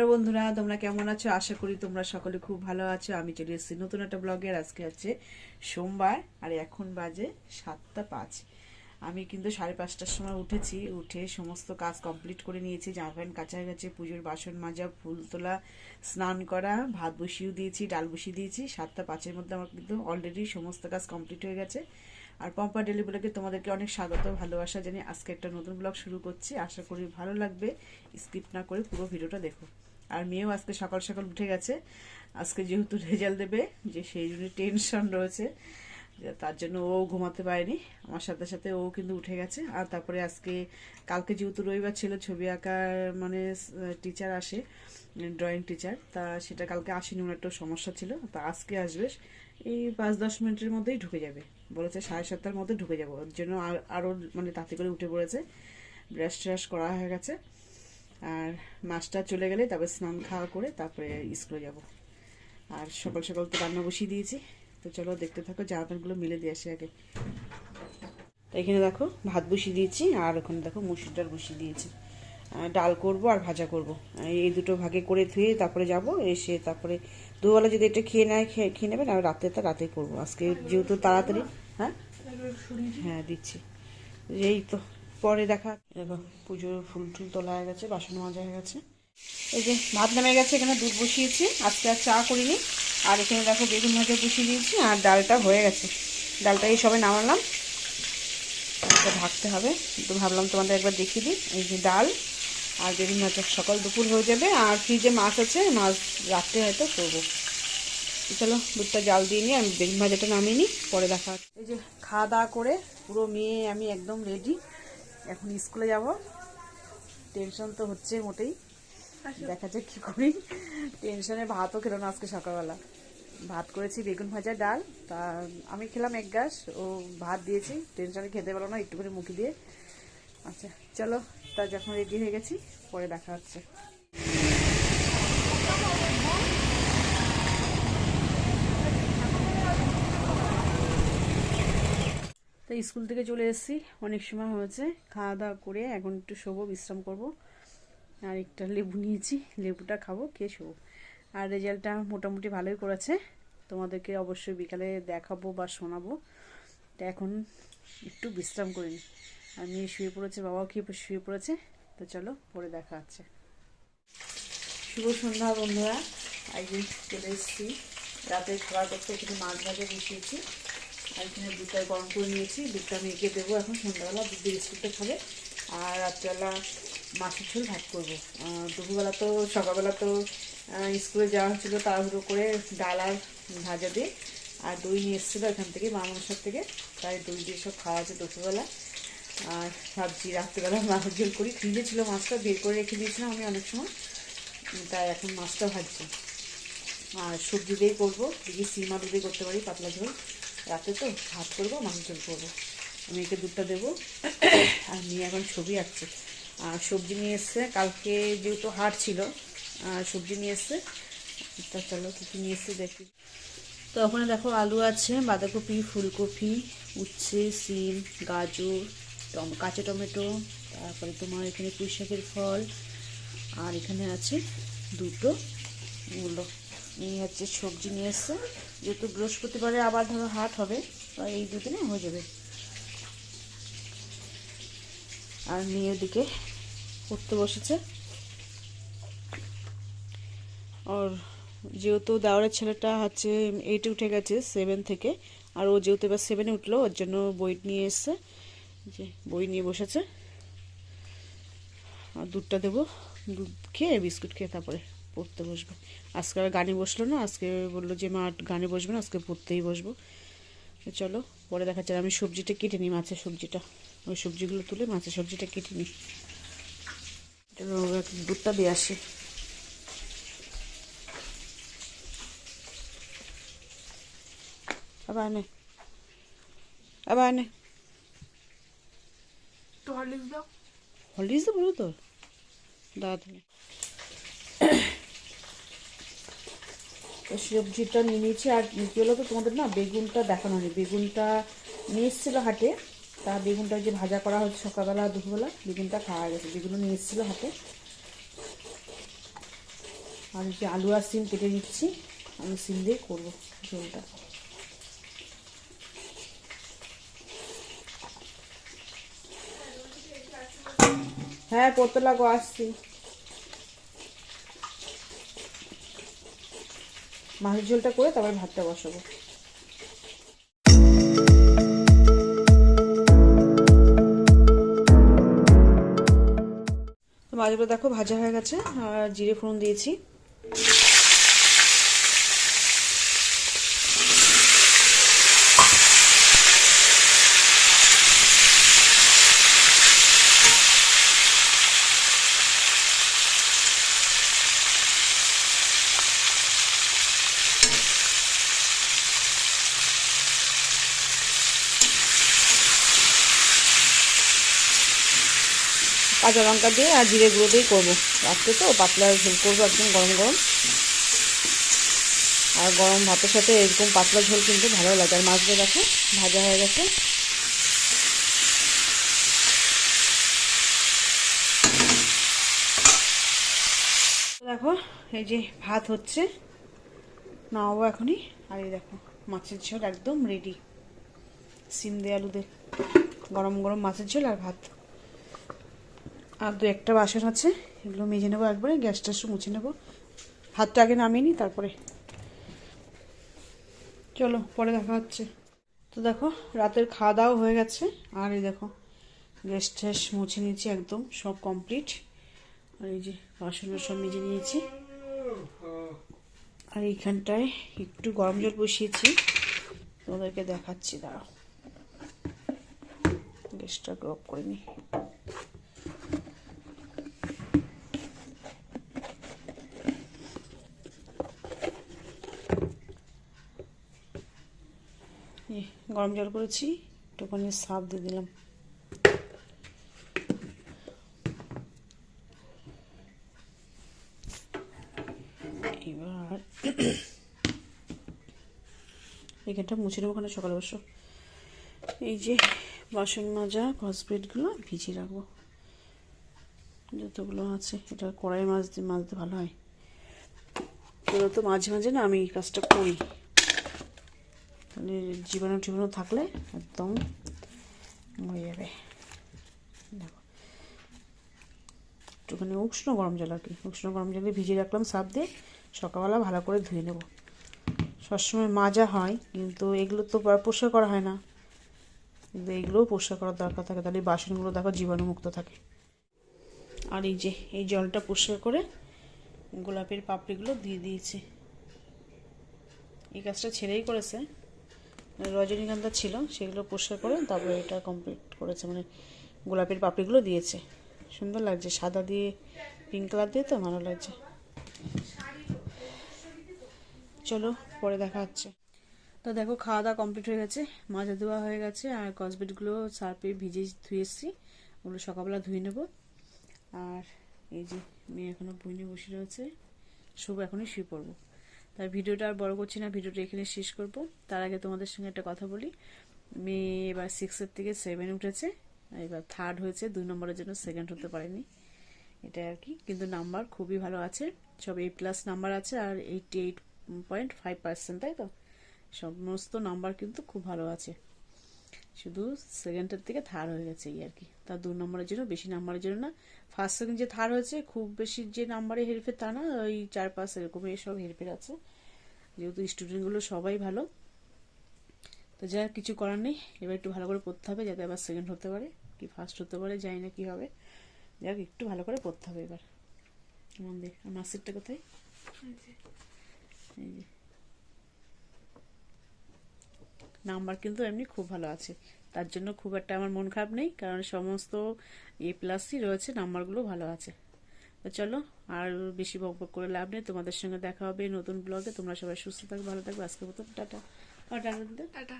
Hello বন্ধুরা, তোমরা কেমন আছো? আশা করি তোমরা সকলে খুব ভালো আছো। আমি চলে এসেছি নতুন একটা ব্লগের। আজকে আছে সোমবার আর এখন বাজে 7:05। আমি কিন্তু 5:30টার সময় উঠেছি। উঠে সমস্ত কাজ কমপ্লিট করে নিয়েছি। জামা প্যান্ট কাচা হয়ে গেছে, পুজোর বাসন মাজা, ফুল তোলা, স্নান করা, ভাত বসিয়েও দিয়েছি, ডাল বসিয়ে দিয়েছি। 7:05-এর মধ্যে আমার কিন্তু অলরেডি সমস্ত কাজ কমপ্লিট হয়ে গেছে। আর পম্পা ডেলি ব্লগে তোমাদেরকে অনেক স্বাগত, ভালোবাসা জানিয়ে আজকে একটা নতুন ব্লগ শুরু করছি। আশা করি ভালো লাগবে, স্কিপ না করে পুরো ভিডিওটা দেখো। আর মেয়েও আজকে সকাল সকাল উঠে গেছে। আজকে যেহেতু রেজাল্ট দেবে, যে সেই জন্য টেনশন রয়েছে, তার জন্য ও ঘুমাতে পারেনি। আমার সাথে সাথে ও কিন্তু উঠে গেছে। আর তারপরে আজকে কালকে যেহেতু রবিবার ছিল, ছবি আঁকার মানে টিচার আসে, ড্রয়িং টিচার, তা সেটা কালকে আসেনি, ওনার একটা সমস্যা ছিল। তা আজকে আসবে, এই 5-10 মিনিটের মধ্যেই ঢুকে যাবে বলেছে। 7:30টার মধ্যে ঢুকে যাবো, ওর জন্য আরও মানে তাড়াতাড়ি করে উঠে পড়েছে। ব্রাশ ট্রাশ করা হয়ে গেছে। আর মাছটা চলে গেলে তারপরে স্নান খাওয়া করে তারপরে স্কুলে যাব। আর সকাল সকাল তো রান্না বসিয়ে দিয়েছি। তো চলো দেখতে থাকো, জামা প্যান্টগুলো মিলে দিয়ে আসি আগে। তো এখানে দেখো ভাত বসিয়ে দিয়েছি, আর ওখানে দেখো মুসুর ডাল বসিয়ে দিয়েছি। ডাল করব আর ভাজা করব, এই দুটো ভাগে করে ধুয়ে তারপরে যাব। এসে তারপরে দুবেলা যদি এটা খেয়ে নেয় খেয়ে নেবেন, আর রাতে রাতেই করবো আজকে যেহেতু তাড়াতাড়ি। হ্যাঁ হ্যাঁ দিচ্ছি। এই তো পরে দেখা। দেখো পুজোর ফুল টুল তোলা হয়ে গেছে, বাসন মাজা হয়ে গেছে। এই যে ভাত নামে গেছে, এখানে দুধ বসিয়েছি। আজকে আর চা করিনি। আর এখানে দেখো বেগুন ভাজা বসিয়ে দিয়েছি, আর ডালটা হয়ে গেছে। ডালটা এই সবে নামালাম, এটা ঢাকতে হবে। তো ভাবলাম তোমাদের একবার দেখিয়ে দিই। এই যে ডাল আর বেগুন ভাজা সকাল দুপুর হয়ে যাবে। আর ফ্রিজে মাছ আছে, মাছ রাত্রে হয়তো করবো। চলো দুধটা জাল দিয়ে নিই, আমি বেগুন ভাজাটা নামিয়ে নিই, পরে দেখা হচ্ছে। এই যে খাওয়া দাওয়া করে পুরো মেয়ে আমি একদম রেডি, এখন স্কুলে যাব। টেনশন তো হচ্ছে মোটেই, দেখা যাক কী করি। টেনশনে ভাতও খেলো না আজকে সকালবেলা। ভাত করেছি, বেগুন ভাজা, ডাল। তা আমি খেলাম 1 গ্লাস, ও ভাত দিয়েছি, টেনশনে খেতে পারলো না একটু করে মুখে দিয়ে। আচ্ছা চলো, তা যখন রেডি হয়ে গেছি পরে দেখা হচ্ছে। তো স্কুল থেকে চলে এসেছি, অনেক সময় হয়েছে। খাওয়া দাওয়া করে এখন একটু শোবো, বিশ্রাম করব। আর একটা লেবু নিয়েছি, লেবুটা খাবো, খেয়ে শোবো। আর রেজাল্টটা মোটামুটি ভালোই করেছে, তোমাদেরকে অবশ্যই বিকালে দেখাবো বা শোনাবো। তো এখন একটু বিশ্রাম করে নিই। আর মেয়ে শুয়ে পড়েছে, বাবাও খেয়ে শুয়ে পড়েছে। তো চলো পরে দেখা হচ্ছে। শুভ সন্ধ্যা বন্ধুরা, আজকে চলে এসেছি রাতে খাবার করতে। এখানে মাছ ভাজা বসিয়েছি, আর এখানে দুধটা গরম করে নিয়েছি। দুধটা মেখে দেবো এখন সন্ধ্যাবেলা, দুধ দিয়ে বিস্কুটটা খাবে। আর রাত্রেবেলা মাছের ঝোল ভাত করবো। দুপুরবেলা তো সকালবেলা তো স্কুলে যাওয়া হচ্ছিলো তাড়াহুড়ো করে, ডাল আর ভাজা দিয়ে। আর দই নিয়ে এসেছিলো এখান থেকে, মা মনসার থেকে, তাই দই দিয়ে সব খাওয়া আছে দুপুরবেলা। আর ভাবছি রাত্রেবেলা মাছের ঝোল করি। ফ্রিজে ছিল মাছটা, বের করে রেখে দিয়েছিলাম আমি অনেক সময়, তাই এখন মাছটা ভাজছি। আর সবজি দিয়েই করবো, দেখি সিম আলু দিয়ে করতে পারি পাতলা ঝোল। রাতে তো ভাত করবো, মাছের ঝোল করবো। আমি একে দুধটা দেবো। আর নিয়ে এখন ছবি আঁকছে। আর সবজি নিয়ে এসছে, কালকে যেহেতু হাট ছিল, সবজি নিয়ে এসছে। তা চলো কী কী নিয়ে এসছে দেখি। তো ওখানে দেখো আলু আছে, বাঁধাকপি, ফুলকপি, উচ্ছে, সিম, গাজর, কাঁচা টমেটো, তারপরে তোমার এখানে পুঁই শাকের ফল, আর এখানে আছে দুটো মূলো। এই হচ্ছে সবজি নিয়ে এসছে। যেহেতু বৃহস্পতিবারে আবার ধরো হাট হবে, তো এই দুদিনে হয়ে যাবে। আর মেয়ের দিকে পড়তে বসেছে। আর যেহেতু দেওয়ারের ছেলেটা হচ্ছে 8-এ উঠে গেছে 7 থেকে, আর ও যেহেতু এবার 7-এ উঠলো, ওর জন্য বই নিয়ে এসছে, যে বই নিয়ে বসেছে। আর দুধটা দেবো, দুধ খেয়ে বিস্কুট খেয়ে তারপরে পড়তে বসবে। আজকে আর গানে বসলো না, আজকে বললো যে মা গানে বসবে না, আজকে পড়তেই বসবো। চলো পরে দেখা যাচ্ছে। আমি সবজিটা কেটে নিই, মাছের সবজিটা, ওই সবজিগুলো তুলে মাছের সবজিটা কেটে নিই। দুধটা দিয়ে আসি। আবার আনে, আবার আনে তো হরলিক্স দাও। হলিস তো বলো তো দাদা। সবজিটা নিয়ে নিয়েছি। আর কী হলো তো তোমাদের না বেগুনটা দেখানো হয়নি। বেগুনটা নিয়ে এসেছিলো হাটে, তা বেগুনটা যে ভাজা করা হচ্ছে সকালবেলা দুপুরবেলা, বেগুনটা খাওয়া গেছে। বেগুনও নিয়ে এসেছিলো হাটে। আর এই যে আলু আর সিম কেটে নিচ্ছি, আমি সিম দিয়ে করবো ঝোলটা। হ্যাঁ পড়তে লাগো, আসছি। মাছের ঝোলটা করে তারপর ভাতটা বসাবো। তো মাছগুলো দেখো ভাজা হয়ে গেছে, আর জিরে ফোড়ন দিয়েছি। কাঁচা লঙ্কা দিয়ে আর জিরে গুঁড়ো দিয়েই করবো, রাত্রে তো পাতলা ঝোল করবো একদম গরম গরম। আর গরম ভাতের সাথে এরকম পাতলা ঝোল কিন্তু ভালো লাগে। আর মাছগুলো দেখো ভাজা হয়ে গেছে। দেখো এই যে ভাত হচ্ছে, নামাবো এখনই। আর এই দেখো মাছের ঝোল একদম রেডি, সিম দিয়ে আলু দিয়ে গরম গরম মাছের ঝোল আর ভাত। আর দু একটা বাসন আছে, এগুলো মেজে নেবো একবারে, গ্যাসটা একটু মুছে নেবো। ভাতটা আগে নামিয়ে নিই তারপরে। চলো পরে দেখা হচ্ছে। তো দেখো রাতের খাওয়া দাওয়া হয়ে গেছে, আর এই দেখো গ্যাস ট্যাস মুছে নিয়েছি, একদম সব কমপ্লিট। আর এই যে বাসন সব মেজে নিয়েছি। আর এইখানটায় একটু গরম জল বসিয়েছি, তোমাদেরকে দেখাচ্ছি, দাঁড়াও গ্যাসটাকে অফ করে নিই। গরম জল করেছি, একটুখানি সার্ফ দিয়ে দিলাম। এবার এখানটা মুছে নেবো, ওখানে সকালে বসো। এই যে বাসন মাজা কসপ্লেটগুলো ভিজিয়ে রাখবো, যতগুলো আছে। এটা কড়াই মাজতে ভালো হয়। তো মাঝে মাঝে না আমি এই কাজটা করি, তাহলে জীবাণু টিবাণু থাকলে একদম হয়ে যাবে। দেখো একটুখানি উষ্ণ গরম জল, আর কি উষ্ণ গরম জলে ভিজিয়ে রাখলাম সার্ফ দিয়ে, সকালবেলা ভালো করে ধুয়ে নেব। সবসময় মাজা হয় কিন্তু এগুলো তো পরিষ্কার করা হয় না, কিন্তু এগুলোও পরিষ্কার করার দরকার থাকে, তাহলে বাসনগুলো দেখো জীবাণুমুক্ত থাকে। আর এই যে এই জলটা পরিষ্কার করে গোলাপের পাপড়িগুলো দিয়ে দিয়েছি। এই কাজটা ছেড়েই করেছে, রজনীগন্ধা ছিল সেগুলো পরিষ্কার করে তারপরে এটা কমপ্লিট করেছে, মানে গোলাপের পাপড়িগুলো দিয়েছে। সুন্দর লাগছে, সাদা দিয়ে পিঙ্ক কালার দিয়ে, তো ভালো লাগছে। চলো পরে দেখা হচ্ছে। তো দেখো খাওয়া দাওয়া কমপ্লিট হয়ে গেছে, মাজা ধোয়া হয়ে গেছে, আর কসমেটিকগুলো সার্ফে ভিজে ধুয়েছি, ওগুলো সকালবেলা ধুয়ে নেব। আর এই যে মেয়ে এখনো বইনে বসে রয়েছে, শুভ এখনই শুয়ে পড়বো। তাই ভিডিওটা আর বড় করছি না, ভিডিওটা এখানে শেষ করব। তার আগে তোমাদের সঙ্গে একটা কথা বলি, মেয়ে এবার 6 থেকে 7 উঠেছে, এবার 3rd হয়েছে, 2 নম্বরের জন্য 2nd হতে পারেনি, এটা আর কি। কিন্তু নাম্বার খুবই ভালো আছে, সব A+ নাম্বার আছে, আর 88.5%, তাই তো সমস্ত নাম্বার কিন্তু খুব ভালো আছে। শুধু 2nd থেকে 3rd হয়ে গেছে এই আর কি, তার 2 নম্বরের জন্য, বেশি নাম্বারের জন্য না। 1st 2nd যে 3rd হয়েছে খুব বেশি যে নাম্বারে হেরফের তা না, ওই 4-5 এরকম সব হেরফের আছে, যেহেতু স্টুডেন্টগুলো সবাই ভালো। তো যা কিছু করার নেই, এবার একটু ভালো করে পড়তে হবে, যাতে আবার 2nd হতে পারে কি 1st হতে পারে, জানি না কি হবে, যাক একটু ভালো করে পড়তে হবে এবার। মন দিয়ে। আর মার্কশিটটা কোথায়? এই যে নাম্বার কিন্তু এমনি খুব ভালো আছে, তার জন্য খুব একটা আমার মন খারাপ নেই, কারণ সমস্ত A+ই রয়েছে, নাম্বারগুলো ভালো আছে। তো চলো আর বেশি বকবক করে লাভ নেই, তোমাদের সঙ্গে দেখা হবে নতুন ব্লগে। তোমরা সবাই সুস্থ থাকবে, ভালো থাকবে। আজকের মতো টাটা। টাটা।